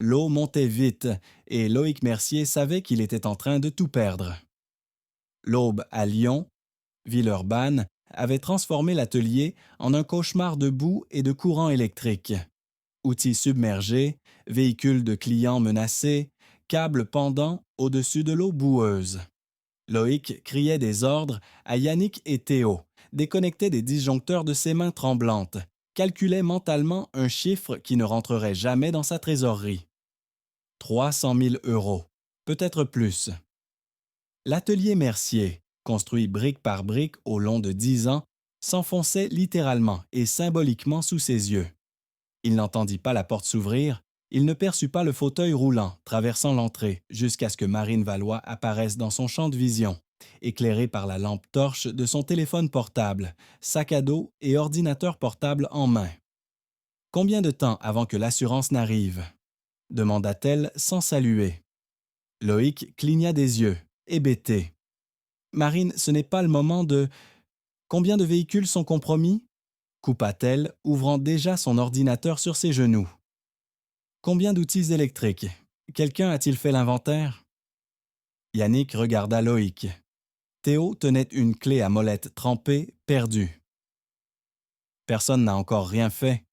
L'eau montait vite et Loïc Mercier savait qu'il était en train de tout perdre. L'aube à Lyon, Villeurbanne, avait transformé l'atelier en un cauchemar de boue et de courant électrique. Outils submergés, véhicules de clients menacés, câbles pendants au-dessus de l'eau boueuse. Loïc criait des ordres à Yannick et Théo, déconnectait des disjoncteurs de ses mains tremblantes, calculait mentalement un chiffre qui ne rentrerait jamais dans sa trésorerie. 300 000 euros, peut-être plus. L'atelier Mercier, construit brique par brique au long de 10 ans, s'enfonçait littéralement et symboliquement sous ses yeux. Il n'entendit pas la porte s'ouvrir, il ne perçut pas le fauteuil roulant traversant l'entrée jusqu'à ce que Marine Valois apparaisse dans son champ de vision, éclairée par la lampe torche de son téléphone portable, sac à dos et ordinateur portable en main. « Combien de temps avant que l'assurance n'arrive » demanda-t-elle sans saluer. Loïc cligna des yeux, hébété. « Marine, ce n'est pas le moment de... Combien de véhicules sont compromis » coupa-t-elle, ouvrant déjà son ordinateur sur ses genoux. « Combien d'outils électriques? Quelqu'un a-t-il fait l'inventaire » Yannick regarda Loïc. Théo tenait une clé à molette trempée, perdue. « Personne n'a encore rien fait »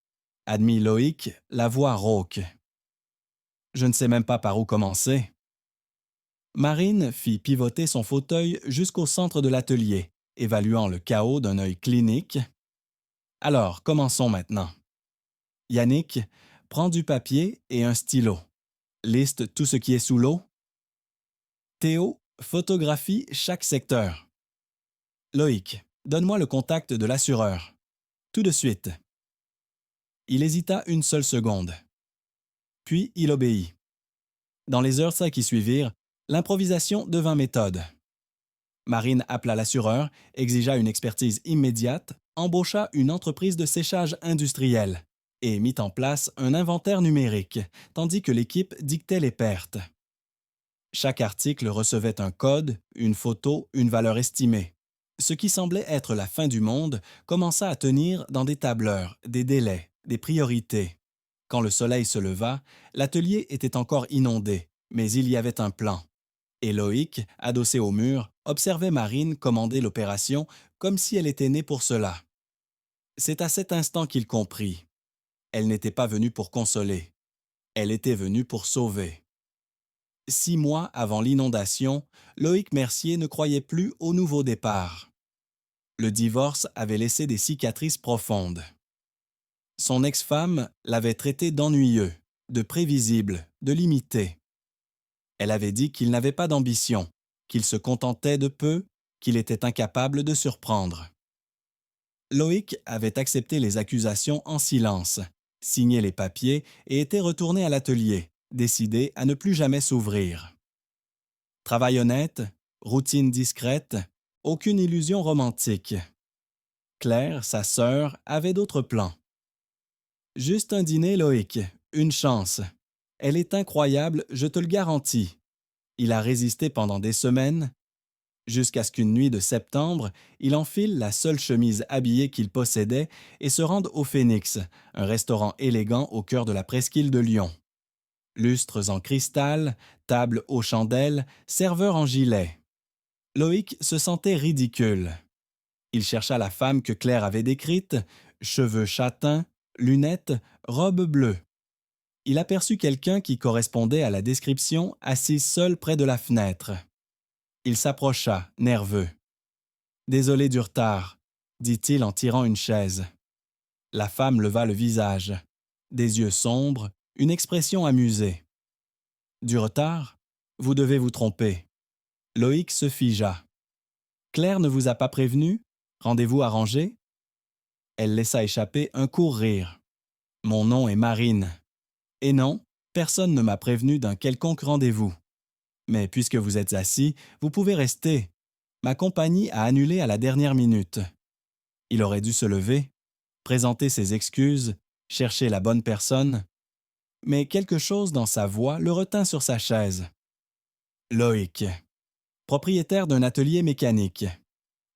admit Loïc, la voix rauque. « Je ne sais même pas par où commencer. » Marine fit pivoter son fauteuil jusqu'au centre de l'atelier, évaluant le chaos d'un œil clinique. « Alors, commençons maintenant. » Yannick, prends du papier et un stylo. Liste tout ce qui est sous l'eau. Théo, photographie chaque secteur. Loïc, donne-moi le contact de l'assureur. Tout de suite. Il hésita une seule seconde. Puis il obéit. Dans les heures qui suivirent, l'improvisation devint méthode. Marine appela l'assureur, exigea une expertise immédiate, embaucha une entreprise de séchage industriel et mit en place un inventaire numérique, tandis que l'équipe dictait les pertes. Chaque article recevait un code, une photo, une valeur estimée. Ce qui semblait être la fin du monde commença à tenir dans des tableurs, des délais, des priorités. Quand le soleil se leva, l'atelier était encore inondé, mais il y avait un plan. Et Loïc, adossé au mur, observait Marine commander l'opération comme si elle était née pour cela. C'est à cet instant qu'il comprit. Elle n'était pas venue pour consoler. Elle était venue pour sauver. 6 mois avant l'inondation, Loïc Mercier ne croyait plus au nouveau départ. Le divorce avait laissé des cicatrices profondes. Son ex-femme l'avait traité d'ennuyeux, de prévisible, de limité. Elle avait dit qu'il n'avait pas d'ambition, qu'il se contentait de peu, qu'il était incapable de surprendre. Loïc avait accepté les accusations en silence, signé les papiers et était retourné à l'atelier, décidé à ne plus jamais s'ouvrir. Travail honnête, routine discrète, aucune illusion romantique. Claire, sa sœur, avait d'autres plans. Juste un dîner, Loïc, une chance. Elle est incroyable, je te le garantis. Il a résisté pendant des semaines, jusqu'à ce qu'une nuit de septembre, il enfile la seule chemise habillée qu'il possédait et se rende au Phénix, un restaurant élégant au cœur de la presqu'île de Lyon. Lustres en cristal, table aux chandelles, serveur en gilet. Loïc se sentait ridicule. Il chercha la femme que Claire avait décrite, cheveux châtains, lunettes, robe bleue. Il aperçut quelqu'un qui correspondait à la description assise seul près de la fenêtre. Il s'approcha, nerveux. « Désolé du retard », dit-il en tirant une chaise. La femme leva le visage. Des yeux sombres, une expression amusée. « Du retard? Vous devez vous tromper. » Loïc se figea. « Claire ne vous a pas prévenu? Rendez-vous arrangé? » Elle laissa échapper un court rire. « Mon nom est Marine. Et non, personne ne m'a prévenu d'un quelconque rendez-vous. Mais puisque vous êtes assis, vous pouvez rester. Ma compagnie a annulé à la dernière minute. » Il aurait dû se lever, présenter ses excuses, chercher la bonne personne. Mais quelque chose dans sa voix le retint sur sa chaise. Loïc, propriétaire d'un atelier mécanique.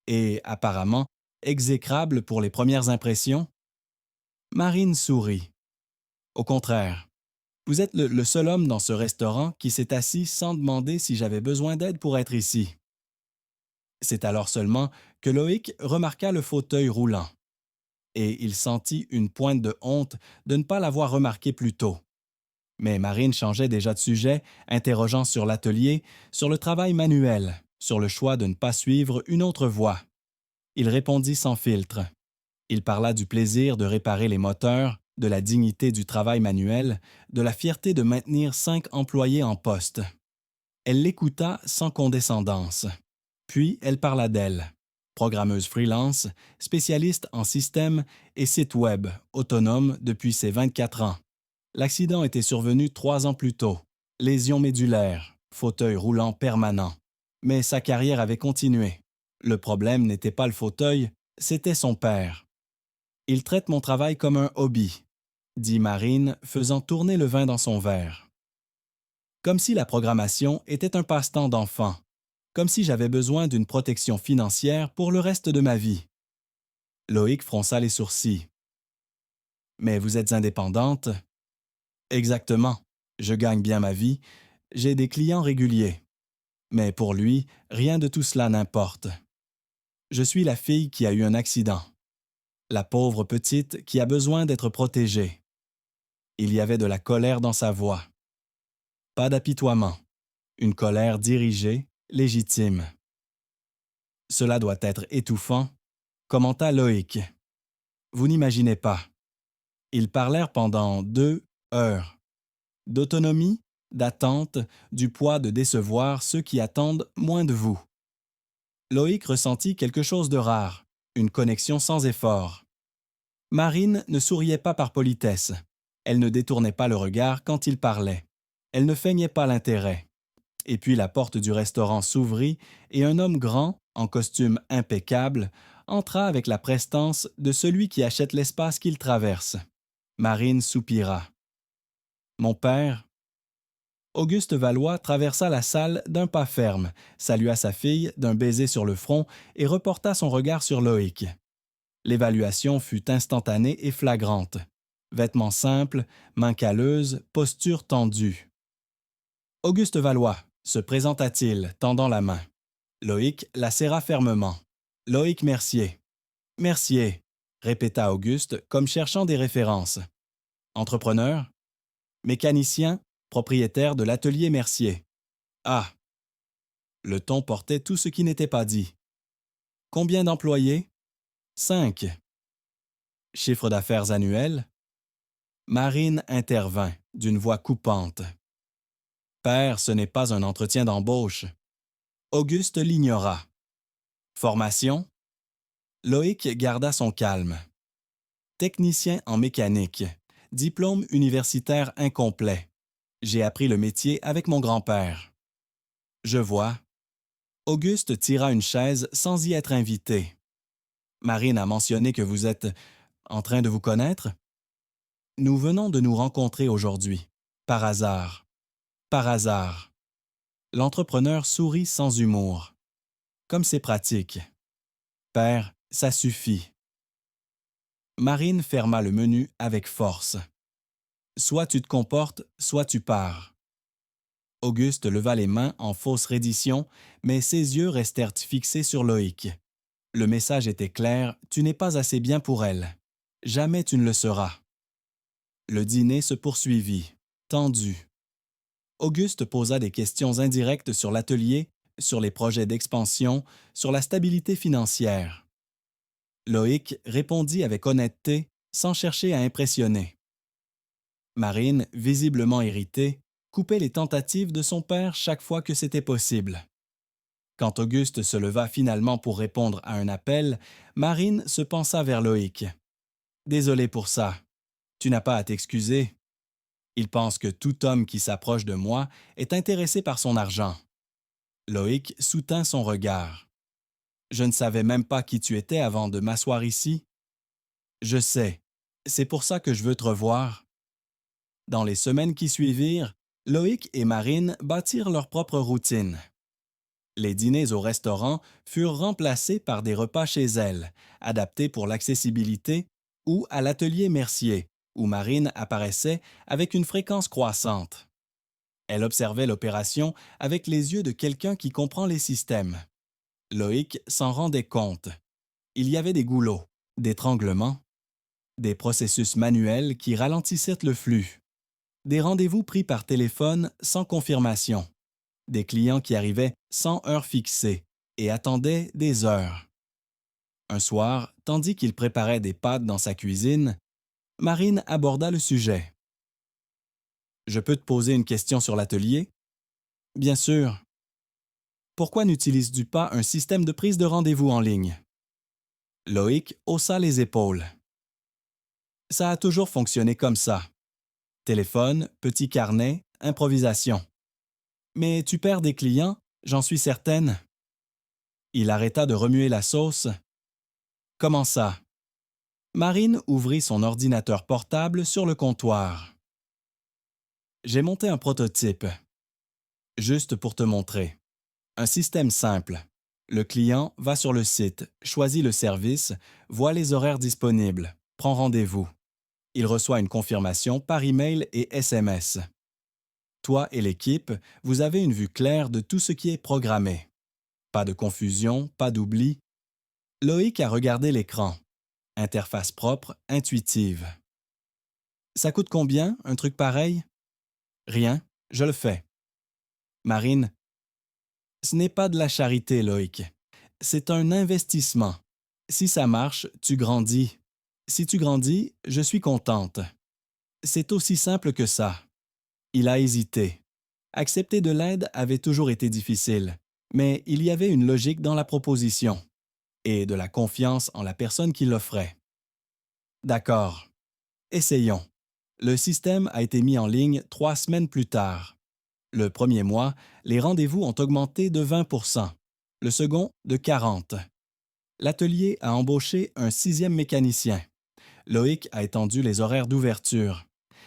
Et, apparemment, exécrable pour les premières impressions. Marine sourit. Au contraire, Vous êtes le seul homme dans ce restaurant qui s'est assis sans demander si j'avais besoin d'aide pour être ici. C'est alors seulement que Loïc remarqua le fauteuil roulant, et il sentit une pointe de honte de ne pas l'avoir remarqué plus tôt. Mais Marine changeait déjà de sujet, interrogeant sur l'atelier, sur le travail manuel, sur le choix de ne pas suivre une autre voie. Il répondit sans filtre. Il parla du plaisir de réparer les moteurs, de la dignité du travail manuel, de la fierté de maintenir 5 employés en poste. Elle l'écouta sans condescendance. Puis elle parla d'elle. Programmeuse freelance, spécialiste en système et site web, autonome depuis ses 24 ans. L'accident était survenu 3 ans plus tôt. Lésion médulaire, fauteuil roulant permanent. Mais sa carrière avait continué. Le problème n'était pas le fauteuil, c'était son père. Il traite mon travail comme un hobby, dit Marine, faisant tourner le vin dans son verre. Comme si la programmation était un passe-temps d'enfant, comme si j'avais besoin d'une protection financière pour le reste de ma vie. Loïc fronça les sourcils. Mais vous êtes indépendante? Exactement. Je gagne bien ma vie. J'ai des clients réguliers. Mais pour lui, rien de tout cela n'importe. Je suis la fille qui a eu un accident. La pauvre petite qui a besoin d'être protégée. Il y avait de la colère dans sa voix. Pas d'apitoiement. Une colère dirigée, légitime. Cela doit être étouffant, commenta Loïc. Vous n'imaginez pas. Ils parlèrent pendant 2 heures. D'autonomie, d'attente, du poids de décevoir ceux qui attendent moins de vous. Loïc ressentit quelque chose de rare, une connexion sans effort. Marine ne souriait pas par politesse. Elle ne détournait pas le regard quand il parlait. Elle ne feignait pas l'intérêt. Et puis la porte du restaurant s'ouvrit et un homme grand, en costume impeccable, entra avec la prestance de celui qui achète l'espace qu'il traverse. Marine soupira. Mon père. Auguste Valois traversa la salle d'un pas ferme, salua sa fille d'un baiser sur le front et reporta son regard sur Loïc. L'évaluation fut instantanée et flagrante. Vêtements simples, mains calleuses, posture tendue. Auguste Valois, se présenta-t-il, tendant la main. Loïc la serra fermement. Loïc Mercier. Mercier, répéta Auguste, comme cherchant des références. Entrepreneur? Mécanicien, propriétaire de l'atelier Mercier. Ah! Le ton portait tout ce qui n'était pas dit. Combien d'employés? 5. Chiffre d'affaires annuel? Marine intervint, d'une voix coupante. Père, ce n'est pas un entretien d'embauche. Auguste l'ignora. Formation? Loïc garda son calme. Technicien en mécanique. Diplôme universitaire incomplet. J'ai appris le métier avec mon grand-père. Je vois. Auguste tira une chaise sans y être invité. Marine a mentionné que vous êtes en train de vous connaître? Nous venons de nous rencontrer aujourd'hui. Par hasard. Par hasard. L'entrepreneur sourit sans humour. Comme c'est pratique. Père, ça suffit. Marine ferma le menu avec force. Soit tu te comportes, soit tu pars. Auguste leva les mains en fausse reddition, mais ses yeux restèrent fixés sur Loïc. Le message était clair, tu n'es pas assez bien pour elle. Jamais tu ne le seras. Le dîner se poursuivit, tendu. Auguste posa des questions indirectes sur l'atelier, sur les projets d'expansion, sur la stabilité financière. Loïc répondit avec honnêteté, sans chercher à impressionner. Marine, visiblement irritée, coupait les tentatives de son père chaque fois que c'était possible. Quand Auguste se leva finalement pour répondre à un appel, Marine se pencha vers Loïc. « Désolé pour ça. Tu n'as pas à t'excuser. Il pense que tout homme qui s'approche de moi est intéressé par son argent. » Loïc soutint son regard. « Je ne savais même pas qui tu étais avant de m'asseoir ici. »« Je sais. C'est pour ça que je veux te revoir. » Dans les semaines qui suivirent, Loïc et Marine bâtirent leur propre routine. Les dîners au restaurant furent remplacés par des repas chez elle, adaptés pour l'accessibilité, ou à l'atelier Mercier, où Marine apparaissait avec une fréquence croissante. Elle observait l'opération avec les yeux de quelqu'un qui comprend les systèmes. Loïc s'en rendait compte. Il y avait des goulots, d'étranglements, des processus manuels qui ralentissaient le flux, des rendez-vous pris par téléphone sans confirmation, des clients qui arrivaient sans heure fixée et attendaient des heures. Un soir, tandis qu'il préparait des pâtes dans sa cuisine, Marine aborda le sujet. « Je peux te poser une question sur l'atelier? » « Bien sûr. » « Pourquoi n'utilises-tu pas un système de prise de rendez-vous en ligne? » Loïc haussa les épaules. « Ça a toujours fonctionné comme ça. Téléphone, petit carnet, improvisation. Mais tu perds des clients, j'en suis certaine. » Il arrêta de remuer la sauce. « Comment ça? » Marine ouvrit son ordinateur portable sur le comptoir. « J'ai monté un prototype. Juste pour te montrer. Un système simple. Le client va sur le site, choisit le service, voit les horaires disponibles, prend rendez-vous. Il reçoit une confirmation par email et SMS. Toi et l'équipe, vous avez une vue claire de tout ce qui est programmé. Pas de confusion, pas d'oubli. Loïc a regardé l'écran. Interface propre, intuitive. Ça coûte combien, un truc pareil? Rien, je le fais. Marine, ce n'est pas de la charité, Loïc. C'est un investissement. Si ça marche, tu grandis. Si tu grandis, je suis contente. C'est aussi simple que ça. Il a hésité. Accepter de l'aide avait toujours été difficile, mais il y avait une logique dans la proposition et de la confiance en la personne qui l'offrait. D'accord. Essayons. Le système a été mis en ligne 3 semaines plus tard. Le premier mois, les rendez-vous ont augmenté de 20%, le second de 40%. L'atelier a embauché un 6e mécanicien. Loïc a étendu les horaires d'ouverture.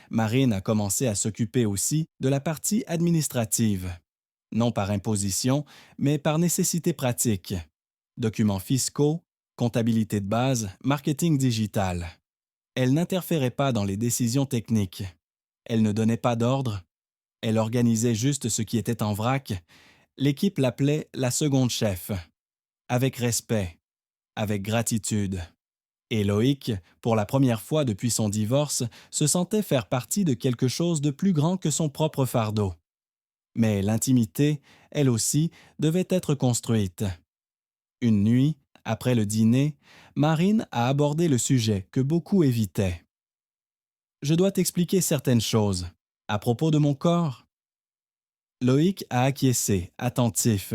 Marine a commencé à s'occuper aussi de la partie administrative. Non par imposition, mais par nécessité pratique. Documents fiscaux, comptabilité de base, marketing digital. Elle n'interférait pas dans les décisions techniques. Elle ne donnait pas d'ordre. Elle organisait juste ce qui était en vrac. L'équipe l'appelait la seconde chef. Avec respect, avec gratitude. Et Loïc, pour la première fois depuis son divorce, se sentait faire partie de quelque chose de plus grand que son propre fardeau. Mais l'intimité, elle aussi, devait être construite. Une nuit, après le dîner, Marine a abordé le sujet que beaucoup évitaient. « Je dois t'expliquer certaines choses. À propos de mon corps? » Loïc a acquiescé, attentif.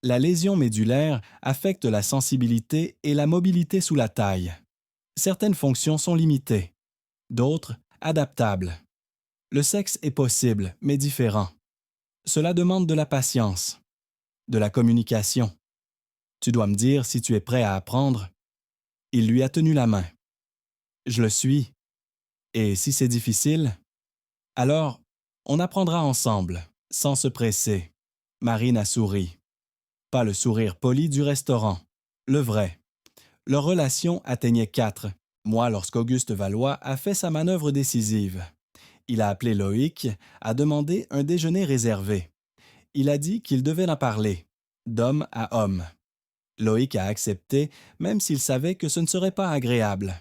La lésion médulaire affecte la sensibilité et la mobilité sous la taille. Certaines fonctions sont limitées, d'autres adaptables. Le sexe est possible, mais différent. Cela demande de la patience, de la communication. Tu dois me dire si tu es prêt à apprendre. Il lui a tenu la main. Je le suis. Et si c'est difficile? Alors, on apprendra ensemble, sans se presser. Marine a souri. Pas le sourire poli du restaurant, le vrai. Leur relation atteignait 4 mois lorsqu'Auguste Valois a fait sa manœuvre décisive. Il a appelé Loïc, a demandé un déjeuner réservé. Il a dit qu'il devait en parler, d'homme à homme. Loïc a accepté, même s'il savait que ce ne serait pas agréable.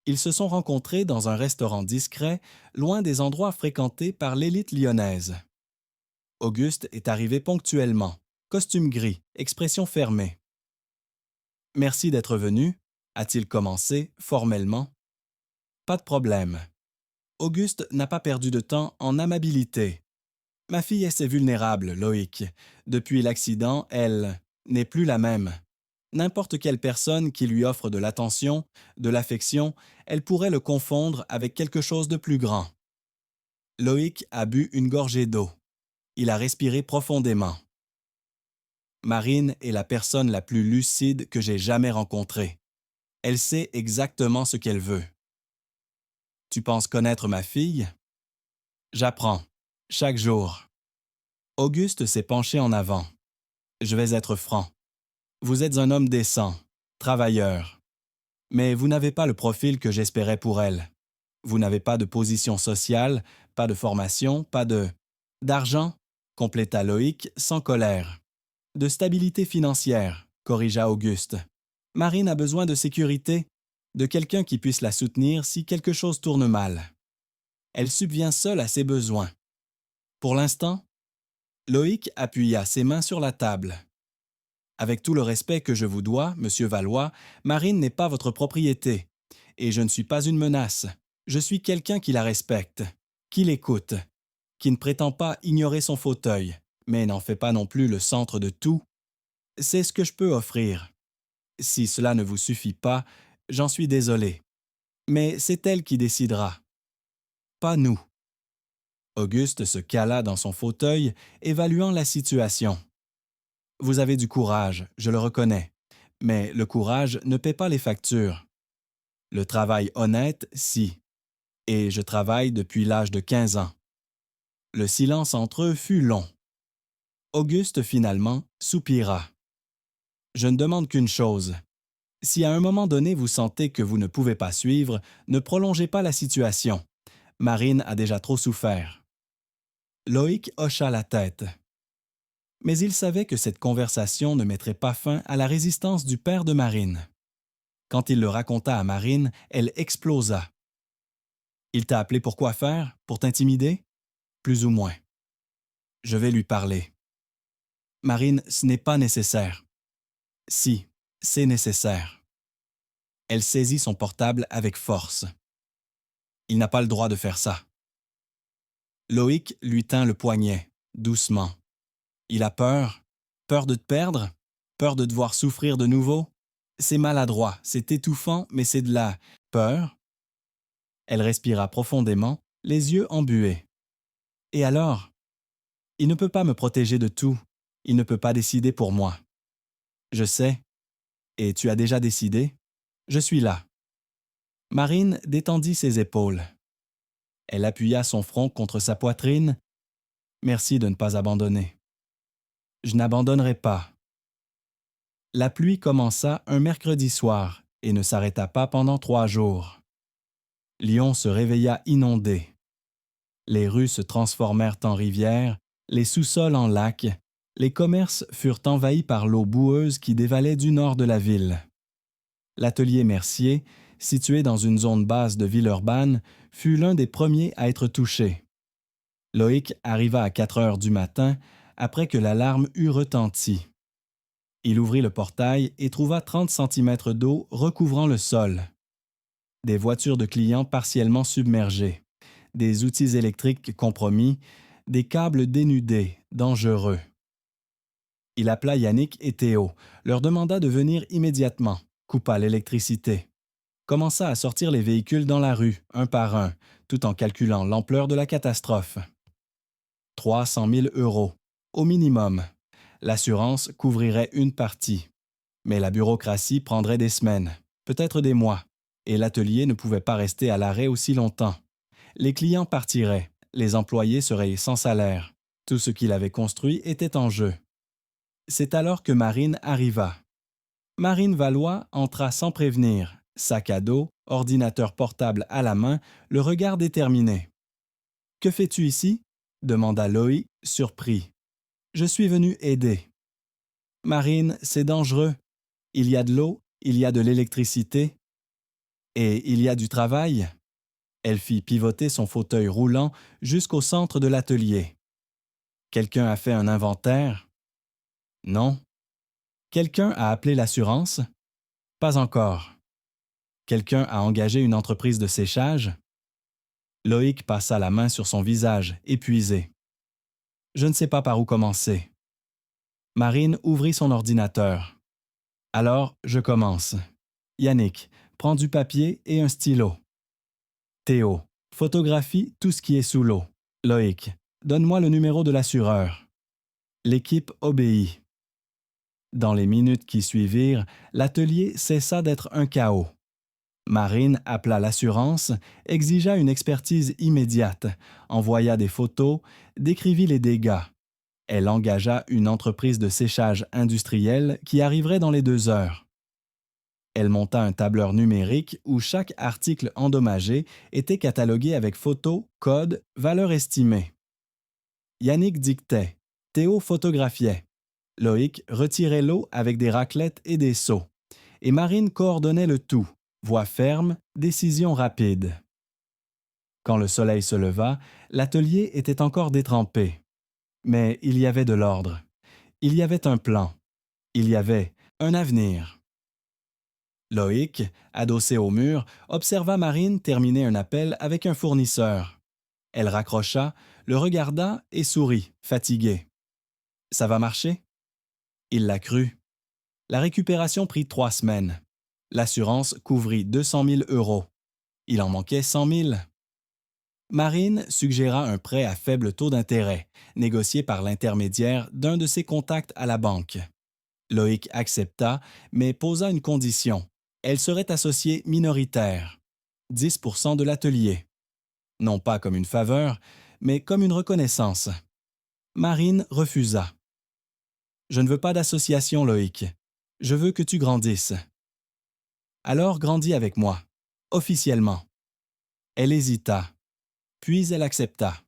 Ils se sont rencontrés dans un restaurant discret, loin des endroits fréquentés par l'élite lyonnaise. Auguste est arrivé ponctuellement, costume gris, expression fermée. « Merci d'être venu », a-t-il commencé, formellement. « Pas de problème. » Auguste n'a pas perdu de temps en amabilité. « Ma fille est assez vulnérable, Loïc. Depuis l'accident, elle n'est plus la même. N'importe quelle personne qui lui offre de l'attention, de l'affection, elle pourrait le confondre avec quelque chose de plus grand. » Loïc a bu une gorgée d'eau. Il a respiré profondément. Marine est la personne la plus lucide que j'ai jamais rencontrée. Elle sait exactement ce qu'elle veut. Tu penses connaître ma fille? J'apprends, chaque jour. Auguste s'est penché en avant. Je vais être franc. Vous êtes un homme décent, travailleur. Mais vous n'avez pas le profil que j'espérais pour elle. Vous n'avez pas de position sociale, pas de formation, pas de... d'argent, compléta Loïc sans colère. De stabilité financière, corrigea Auguste. Marine a besoin de sécurité, de quelqu'un qui puisse la soutenir si quelque chose tourne mal. Elle subvient seule à ses besoins. Pour l'instant, Loïc appuya ses mains sur la table. Avec tout le respect que je vous dois, Monsieur Valois, Marine n'est pas votre propriété. Et je ne suis pas une menace. Je suis quelqu'un qui la respecte, qui l'écoute, qui ne prétend pas ignorer son fauteuil, mais n'en fait pas non plus le centre de tout. C'est ce que je peux offrir. Si cela ne vous suffit pas, j'en suis désolé. Mais c'est elle qui décidera. Pas nous. Auguste se cala dans son fauteuil, évaluant la situation. Vous avez du courage, je le reconnais, mais le courage ne paie pas les factures. Le travail honnête, si. Et je travaille depuis l'âge de 15 ans. Le silence entre eux fut long. Auguste, finalement, soupira. Je ne demande qu'une chose. Si à un moment donné vous sentez que vous ne pouvez pas suivre, ne prolongez pas la situation. Marine a déjà trop souffert. Loïc hocha la tête. Mais il savait que cette conversation ne mettrait pas fin à la résistance du père de Marine. Quand il le raconta à Marine, elle explosa. « Il t'a appelé pour quoi faire? Pour t'intimider? » « Plus ou moins. »« Je vais lui parler. »« Marine, ce n'est pas nécessaire. »« Si, c'est nécessaire. » Elle saisit son portable avec force. « Il n'a pas le droit de faire ça. » Loïc lui tint le poignet, doucement. « Il a peur? Peur de te perdre? Peur de te voir souffrir de nouveau? C'est maladroit, c'est étouffant, mais c'est de la peur. » Elle respira profondément, les yeux embués. « Et alors? Il ne peut pas me protéger de tout. Il ne peut pas décider pour moi. » « Je sais. Et tu as déjà décidé? Je suis là. » Marine détendit ses épaules. Elle appuya son front contre sa poitrine. « Merci de ne pas abandonner. »« Je n'abandonnerai pas. » La pluie commença un mercredi soir et ne s'arrêta pas pendant 3 jours. Lyon se réveilla inondé. Les rues se transformèrent en rivières, les sous-sols en lacs, les commerces furent envahis par l'eau boueuse qui dévalait du nord de la ville. L'atelier Mercier, situé dans une zone basse de Villeurbanne, fut l'un des premiers à être touché. Loïc arriva à 4 heures du matin, après que l'alarme eut retenti. Il ouvrit le portail et trouva 30 centimètres d'eau recouvrant le sol. Des voitures de clients partiellement submergées, des outils électriques compromis, des câbles dénudés, dangereux. Il appela Yannick et Théo, leur demanda de venir immédiatement, coupa l'électricité. Commença à sortir les véhicules dans la rue, un par un, tout en calculant l'ampleur de la catastrophe. 300 000 €, au minimum. L'assurance couvrirait une partie. Mais la bureaucratie prendrait des semaines, peut-être des mois, et l'atelier ne pouvait pas rester à l'arrêt aussi longtemps. Les clients partiraient, les employés seraient sans salaire. Tout ce qu'il avait construit était en jeu. C'est alors que Marine arriva. Marine Valois entra sans prévenir, sac à dos, ordinateur portable à la main, le regard déterminé. « Que fais-tu ici? » demanda Loïc, surpris. « Je suis venu aider. »« Marine, c'est dangereux. Il y a de l'eau, il y a de l'électricité. Et il y a du travail. » Elle fit pivoter son fauteuil roulant jusqu'au centre de l'atelier. « Quelqu'un a fait un inventaire? » Non. Quelqu'un a appelé l'assurance? Pas encore. Quelqu'un a engagé une entreprise de séchage? Loïc passa la main sur son visage, épuisé. Je ne sais pas par où commencer. Marine ouvrit son ordinateur. Alors, je commence. Yannick, prends du papier et un stylo. Théo, photographie tout ce qui est sous l'eau. Loïc, donne-moi le numéro de l'assureur. L'équipe obéit. Dans les minutes qui suivirent, l'atelier cessa d'être un chaos. Marine appela l'assurance, exigea une expertise immédiate, envoya des photos, décrivit les dégâts. Elle engagea une entreprise de séchage industriel qui arriverait dans les 2 heures. Elle monta un tableur numérique où chaque article endommagé était catalogué avec photos, code, valeur estimée. Yannick dictait, Théo photographiait, Loïc retirait l'eau avec des raclettes et des seaux, et Marine coordonnait le tout, voix ferme, décision rapide. Quand le soleil se leva, l'atelier était encore détrempé. Mais il y avait de l'ordre. Il y avait un plan. Il y avait un avenir. Loïc, adossé au mur, observa Marine terminer un appel avec un fournisseur. Elle raccrocha, le regarda et sourit, fatiguée. « Ça va marcher? » Il la crut. La récupération prit 3 semaines. L'assurance couvrit 200 000 euros. Il en manquait 100 000. Marine suggéra un prêt à faible taux d'intérêt, négocié par l'intermédiaire d'un de ses contacts à la banque. Loïc accepta, mais posa une condition. Elle serait associée minoritaire, 10% de l'atelier. Non pas comme une faveur, mais comme une reconnaissance. Marine refusa. « Je ne veux pas d'association, Loïc. Je veux que tu grandisses. » « Alors grandis avec moi, officiellement. » Elle hésita, puis elle accepta.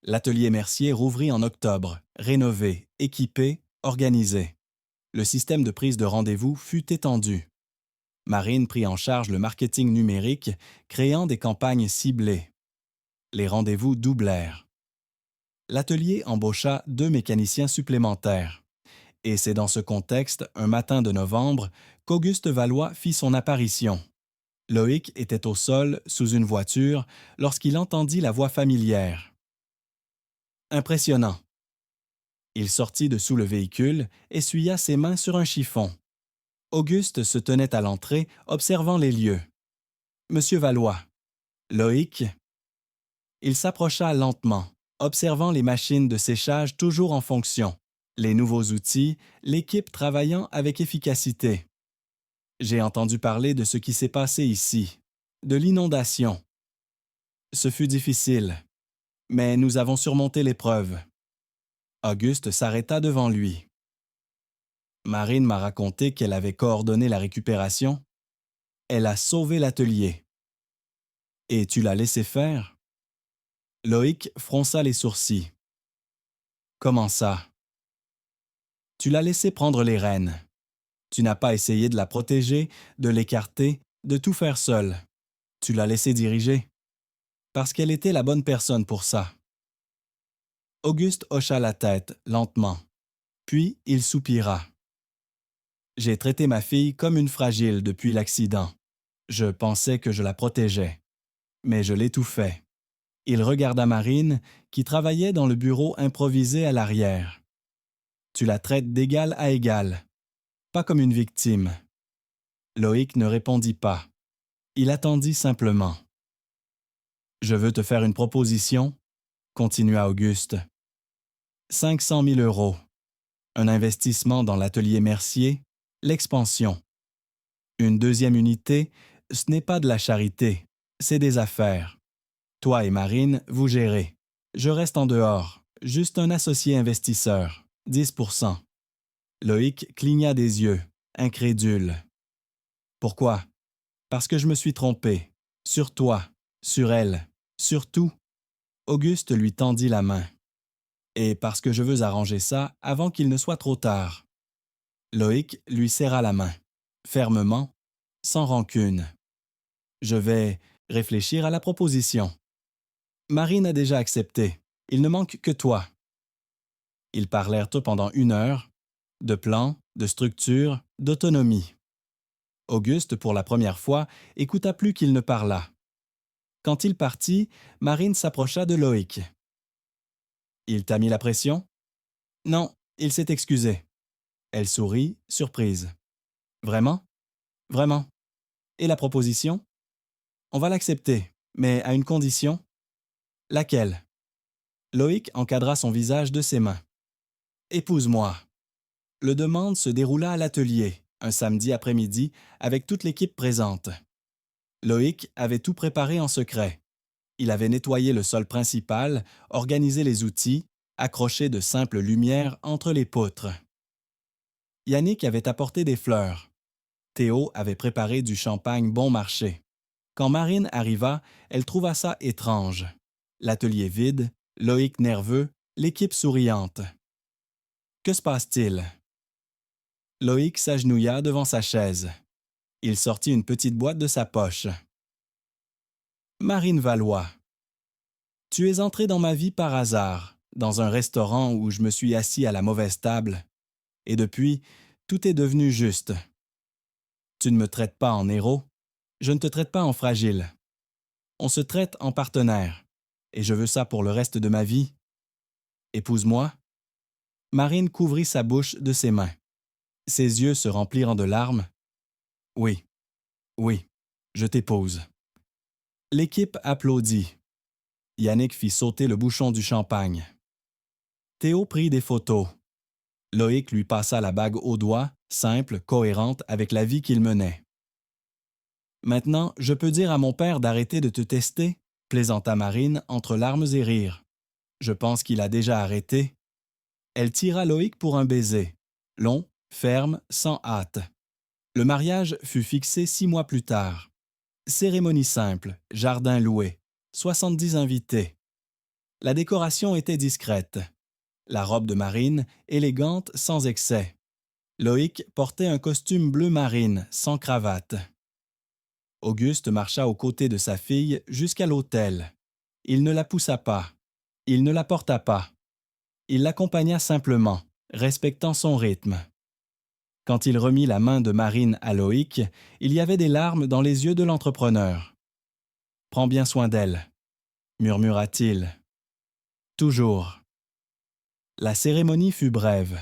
L'atelier Mercier rouvrit en octobre, rénové, équipé, organisé. Le système de prise de rendez-vous fut étendu. Marine prit en charge le marketing numérique, créant des campagnes ciblées. Les rendez-vous doublèrent. L'atelier embaucha 2 mécaniciens supplémentaires. Et c'est dans ce contexte, un matin de novembre, qu'Auguste Valois fit son apparition. Loïc était au sol, sous une voiture, lorsqu'il entendit la voix familière. Impressionnant. Il sortit de sous le véhicule, essuya ses mains sur un chiffon. Auguste se tenait à l'entrée, observant les lieux. « Monsieur Valois. »« Loïc. » Il s'approcha lentement, observant les machines de séchage toujours en fonction, les nouveaux outils, l'équipe travaillant avec efficacité. « J'ai entendu parler de ce qui s'est passé ici, de l'inondation. Ce fut difficile, mais nous avons surmonté l'épreuve. » Auguste s'arrêta devant lui. Marine m'a raconté qu'elle avait coordonné la récupération. Elle a sauvé l'atelier. Et tu l'as laissé faire? Loïc fronça les sourcils. Comment ça? Tu l'as laissé prendre les rênes. Tu n'as pas essayé de la protéger, de l'écarter, de tout faire seul. Tu l'as laissé diriger. Parce qu'elle était la bonne personne pour ça. Auguste hocha la tête, lentement. Puis il soupira. J'ai traité ma fille comme une fragile depuis l'accident. Je pensais que je la protégeais. Mais je l'étouffais. Il regarda Marine, qui travaillait dans le bureau improvisé à l'arrière. Tu la traites d'égal à égal, pas comme une victime. Loïc ne répondit pas. Il attendit simplement. Je veux te faire une proposition, continua Auguste. 500 000 euros. Un investissement dans l'atelier Mercier, l'expansion. Une 2e unité, ce n'est pas de la charité, c'est des affaires. Toi et Marine, vous gérez. Je reste en dehors, juste un associé investisseur, 10%. Loïc cligna des yeux, incrédule. Pourquoi? Parce que je me suis trompé. Sur toi, sur elle, sur tout. Auguste lui tendit la main. Et parce que je veux arranger ça avant qu'il ne soit trop tard. Loïc lui serra la main, fermement, sans rancune. Je vais réfléchir à la proposition. Marine a déjà accepté. Il ne manque que toi. Ils parlèrent pendant 1 heure, de plan, de structure, d'autonomie. Auguste, pour la première fois, écouta plus qu'il ne parla. Quand il partit, Marine s'approcha de Loïc. « Il t'a mis la pression? » « Non, il s'est excusé. » Elle sourit, surprise. « Vraiment? »« Vraiment. Et la proposition? »« On va l'accepter, mais à une condition. »« Laquelle? » Loïc encadra son visage de ses mains. « Épouse-moi. » Le demande se déroula à l'atelier, un samedi après-midi, avec toute l'équipe présente. Loïc avait tout préparé en secret. Il avait nettoyé le sol principal, organisé les outils, accroché de simples lumières entre les poutres. Yannick avait apporté des fleurs. Théo avait préparé du champagne bon marché. Quand Marine arriva, elle trouva ça étrange. L'atelier vide, Loïc nerveux, l'équipe souriante. Que se passe-t-il? Loïc s'agenouilla devant sa chaise. Il sortit une petite boîte de sa poche. Marine Valois. Tu es entrée dans ma vie par hasard, dans un restaurant où je me suis assis à la mauvaise table. Et depuis, tout est devenu juste. Tu ne me traites pas en héros, je ne te traite pas en fragile. On se traite en partenaire, et je veux ça pour le reste de ma vie. Épouse-moi. Marine couvrit sa bouche de ses mains. Ses yeux se remplirent de larmes. Oui, oui, je t'épouse. L'équipe applaudit. Yannick fit sauter le bouchon du champagne. Théo prit des photos. Loïc lui passa la bague au doigt, simple, cohérente avec la vie qu'il menait. Maintenant, je peux dire à mon père d'arrêter de te tester, plaisanta Marine entre larmes et rires. Je pense qu'il a déjà arrêté. Elle tira Loïc pour un baiser, long, ferme, sans hâte. Le mariage fut fixé 6 mois plus tard. Cérémonie simple, jardin loué, 70 invités. La décoration était discrète. La robe de Marine, élégante sans excès. Loïc portait un costume bleu marine, sans cravate. Auguste marcha aux côtés de sa fille jusqu'à l'autel. Il ne la poussa pas. Il ne la porta pas. Il l'accompagna simplement, respectant son rythme. Quand il remit la main de Marine à Loïc, il y avait des larmes dans les yeux de l'entrepreneur. « Prends bien soin d'elle », murmura-t-il. « Toujours. » La cérémonie fut brève.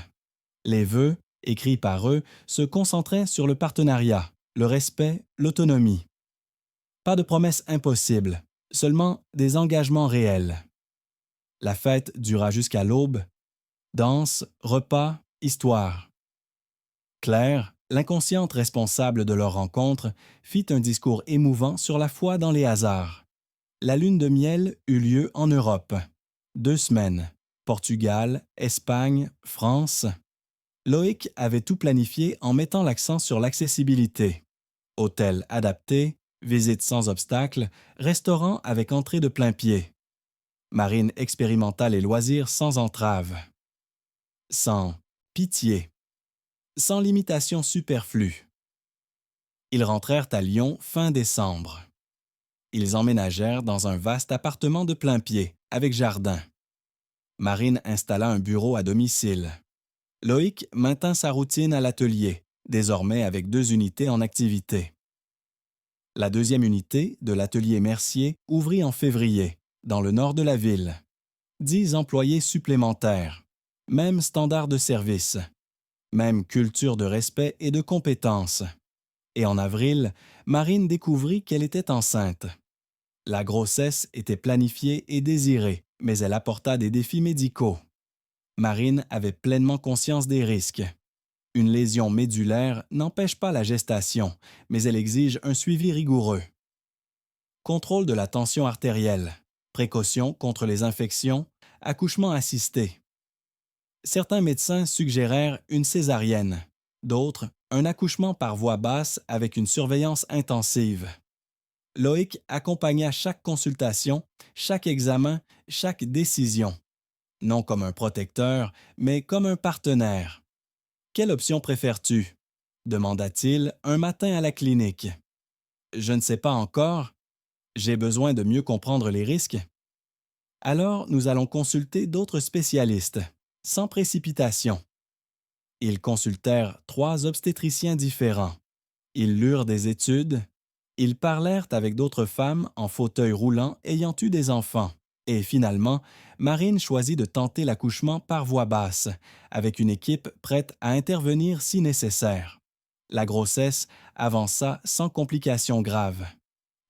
Les vœux, écrits par eux, se concentraient sur le partenariat, le respect, l'autonomie. Pas de promesses impossibles, seulement des engagements réels. La fête dura jusqu'à l'aube. Danse, repas, histoire. Claire, l'inconsciente responsable de leur rencontre, fit un discours émouvant sur la foi dans les hasards. La lune de miel eut lieu en Europe. 2 semaines. Portugal, Espagne, France. Loïc avait tout planifié en mettant l'accent sur l'accessibilité. Hôtel adapté, visite sans obstacle, restaurant avec entrée de plein pied. Marine expérimenta les loisirs sans entrave. Sans pitié. Sans limitation superflue. Ils rentrèrent à Lyon fin décembre. Ils emménagèrent dans un vaste appartement de plein pied, avec jardin. Marine installa un bureau à domicile. Loïc maintint sa routine à l'atelier, désormais avec 2 unités en activité. La 2e unité de l'atelier Mercier ouvrit en février, dans le nord de la ville. 10 employés supplémentaires. Même standard de service. Même culture de respect et de compétence. Et en avril, Marine découvrit qu'elle était enceinte. La grossesse était planifiée et désirée, mais elle apporta des défis médicaux. Marine avait pleinement conscience des risques. Une lésion médulaire n'empêche pas la gestation, mais elle exige un suivi rigoureux. Contrôle de la tension artérielle, précautions contre les infections, accouchement assisté. Certains médecins suggérèrent une césarienne, d'autres un accouchement par voie basse avec une surveillance intensive. Loïc accompagna chaque consultation, chaque examen, chaque décision. Non comme un protecteur, mais comme un partenaire. « Quelle option préfères-tu » demanda-t-il un matin à la clinique. « Je ne sais pas encore. J'ai besoin de mieux comprendre les risques. » Alors, nous allons consulter d'autres spécialistes, sans précipitation. Ils consultèrent 3 obstétriciens différents. Ils lurent des études. Ils parlèrent avec d'autres femmes en fauteuil roulant ayant eu des enfants. Et finalement, Marine choisit de tenter l'accouchement par voie basse, avec une équipe prête à intervenir si nécessaire. La grossesse avança sans complications graves.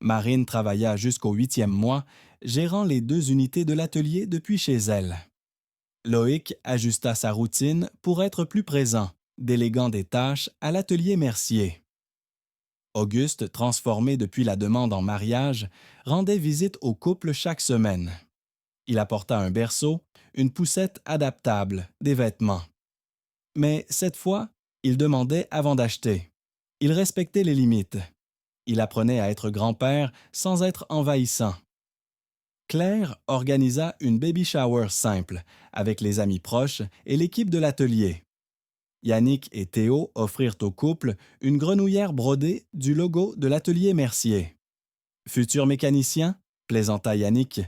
Marine travailla jusqu'au 8e mois, gérant les 2 unités de l'atelier depuis chez elle. Loïc ajusta sa routine pour être plus présent, déléguant des tâches à l'atelier Mercier. Auguste, transformé depuis la demande en mariage, rendait visite au couple chaque semaine. Il apporta un berceau, une poussette adaptable, des vêtements. Mais cette fois, il demandait avant d'acheter. Il respectait les limites. Il apprenait à être grand-père sans être envahissant. Claire organisa une baby shower simple avec les amis proches et l'équipe de l'atelier. Yannick et Théo offrirent au couple une grenouillère brodée du logo de l'atelier Mercier. Futur mécanicien, plaisanta Yannick.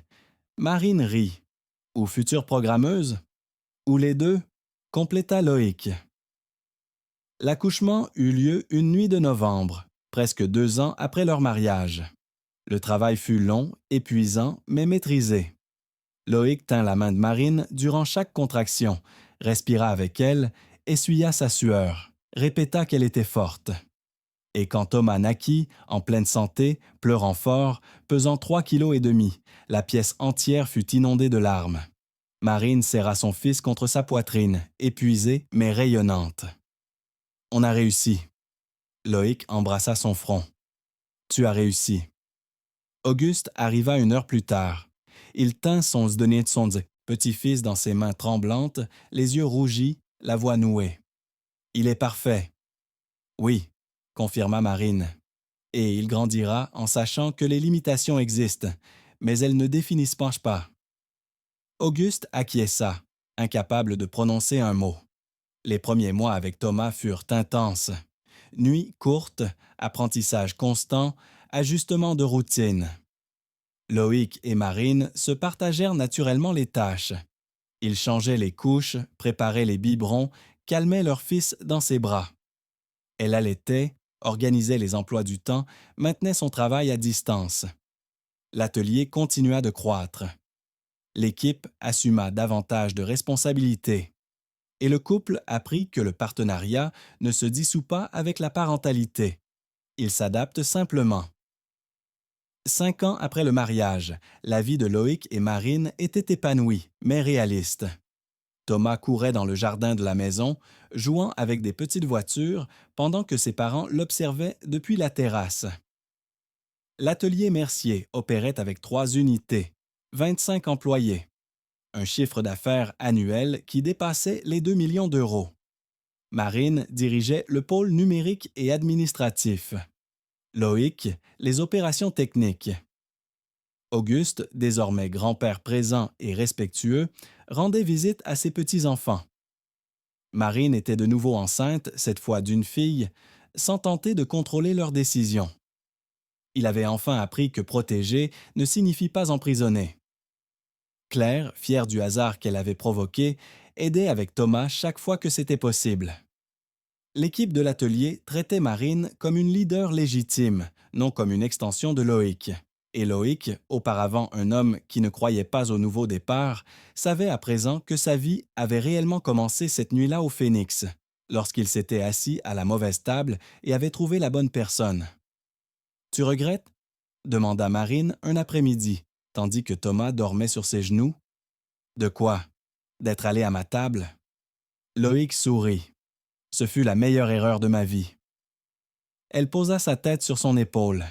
Marine rit. Ou future programmeuse? Ou les deux? Compléta Loïc. L'accouchement eut lieu une nuit de novembre, presque 2 ans après leur mariage. Le travail fut long, épuisant, mais maîtrisé. Loïc tint la main de Marine durant chaque contraction, respira avec elle, essuya sa sueur, répéta qu'elle était forte. Et quand Thomas naquit, en pleine santé, pleurant fort, pesant 3,5 kg, la pièce entière fut inondée de larmes. Marine serra son fils contre sa poitrine, épuisée mais rayonnante. « On a réussi. » Loïc embrassa son front. « Tu as réussi. » Auguste arriva 1 heure plus tard. Il tint son Zdonitsondze, petit-fils dans ses mains tremblantes, les yeux rougis, la voix nouée. « Il est parfait. »« Oui, » confirma Marine. Et il grandira en sachant que les limitations existent, mais elles ne définissent pas. Auguste acquiesça, incapable de prononcer un mot. Les premiers mois avec Thomas furent intenses. Nuits courtes, apprentissage constant, ajustement de routine. Loïc et Marine se partagèrent naturellement les tâches. Ils changeaient les couches, préparaient les biberons, calmaient leur fils dans ses bras. Elle allaitait, organisait les emplois du temps, maintenait son travail à distance. L'atelier continua de croître. L'équipe assuma davantage de responsabilités. Et le couple apprit que le partenariat ne se dissout pas avec la parentalité. Il s'adapte simplement. 5 ans après le mariage, la vie de Loïc et Marine était épanouie, mais réaliste. Thomas courait dans le jardin de la maison, jouant avec des petites voitures, pendant que ses parents l'observaient depuis la terrasse. L'atelier Mercier opérait avec 3 unités, 25 employés. Un chiffre d'affaires annuel qui dépassait les 2 millions d'euros. Marine dirigeait le pôle numérique et administratif. Loïc, les opérations techniques. Auguste, désormais grand-père présent et respectueux, rendait visite à ses petits-enfants. Marine était de nouveau enceinte, cette fois d'une fille, sans tenter de contrôler leurs décisions. Il avait enfin appris que protéger ne signifie pas emprisonner. Claire, fière du hasard qu'elle avait provoqué, aidait avec Thomas chaque fois que c'était possible. L'équipe de l'atelier traitait Marine comme une leader légitime, non comme une extension de Loïc. Et Loïc, auparavant un homme qui ne croyait pas au nouveau départ, savait à présent que sa vie avait réellement commencé cette nuit-là au Phénix, lorsqu'il s'était assis à la mauvaise table et avait trouvé la bonne personne. « Tu regrettes ?» demanda Marine un après-midi, tandis que Thomas dormait sur ses genoux. « De quoi? D'être allé à ma table? » Loïc sourit. « Ce fut la meilleure erreur de ma vie. » Elle posa sa tête sur son épaule.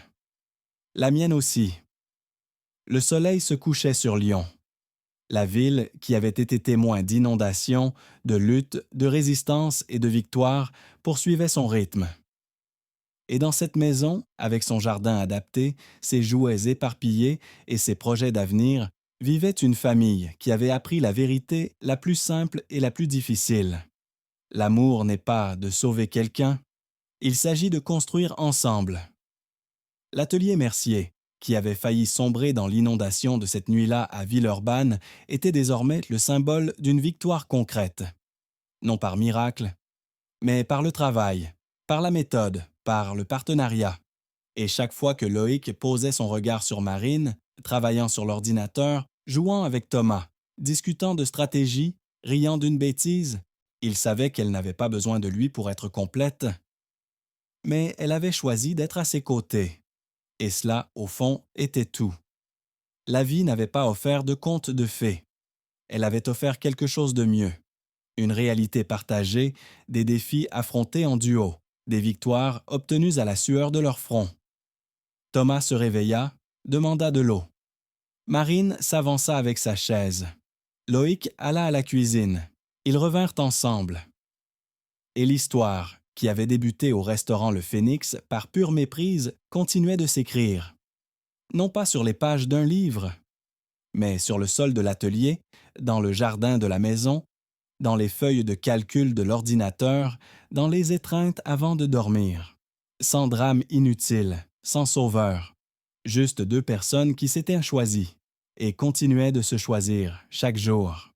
La mienne aussi. Le soleil se couchait sur Lyon. La ville, qui avait été témoin d'inondations, de luttes, de résistance et de victoires, poursuivait son rythme. Et dans cette maison, avec son jardin adapté, ses jouets éparpillés et ses projets d'avenir, vivait une famille qui avait appris la vérité la plus simple et la plus difficile. L'amour n'est pas de sauver quelqu'un, il s'agit de construire ensemble. L'atelier Mercier, qui avait failli sombrer dans l'inondation de cette nuit-là à Villeurbanne, était désormais le symbole d'une victoire concrète. Non par miracle, mais par le travail, par la méthode, par le partenariat. Et chaque fois que Loïc posait son regard sur Marine, travaillant sur l'ordinateur, jouant avec Thomas, discutant de stratégie, riant d'une bêtise, il savait qu'elle n'avait pas besoin de lui pour être complète. Mais elle avait choisi d'être à ses côtés. Et cela, au fond, était tout. La vie n'avait pas offert de conte de fées. Elle avait offert quelque chose de mieux. Une réalité partagée, des défis affrontés en duo, des victoires obtenues à la sueur de leur front. Thomas se réveilla, demanda de l'eau. Marine s'avança avec sa chaise. Loïc alla à la cuisine. Ils revinrent ensemble. Et l'histoire, qui avait débuté au restaurant Le Phénix par pure méprise, continuait de s'écrire. Non pas sur les pages d'un livre, mais sur le sol de l'atelier, dans le jardin de la maison, dans les feuilles de calcul de l'ordinateur, dans les étreintes avant de dormir. Sans drame inutile, sans sauveur. Juste deux personnes qui s'étaient choisies et continuaient de se choisir chaque jour.